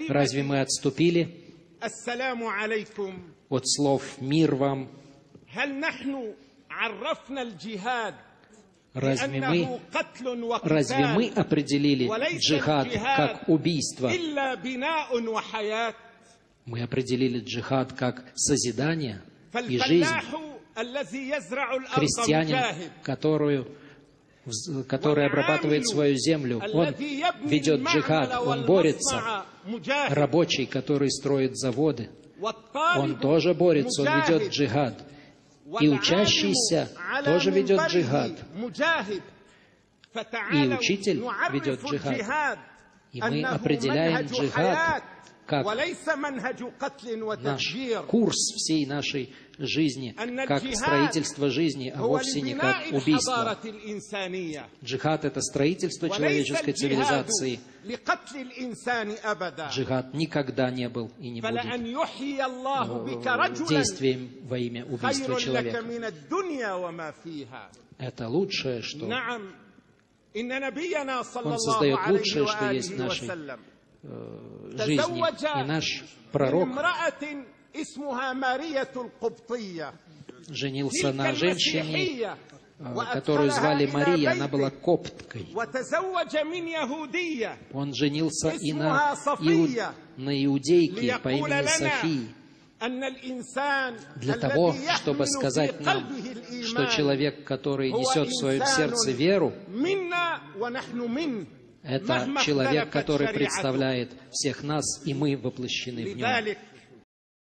Разве мы отступили от слов «мир вам»? Разве мы определили джихад как убийство? Мы определили джихад как созидание и жизнь. Крестьянин, который обрабатывает свою землю, он ведет джихад, он борется. Рабочий, который строит заводы, он тоже борется, он ведет джихад. И учащийся тоже ведет джихад. И учитель ведет джихад. И мы определяем джихад как наш курс всей нашей жизни, как строительство жизни, а вовсе не как убийство. Джихад — это строительство человеческой цивилизации. Джихад никогда не был и не будет действием во имя убийства человека. Это лучшее, что Он создает, лучшее, что есть в нашей жизни. И наш пророк женился на женщине, которую звали Мария, она была копткой. Он женился и на иудейке по имени Софии, для того, чтобы сказать нам, что человек, который несет в своем сердце веру, это человек, который представляет всех нас, и мы воплощены в нем.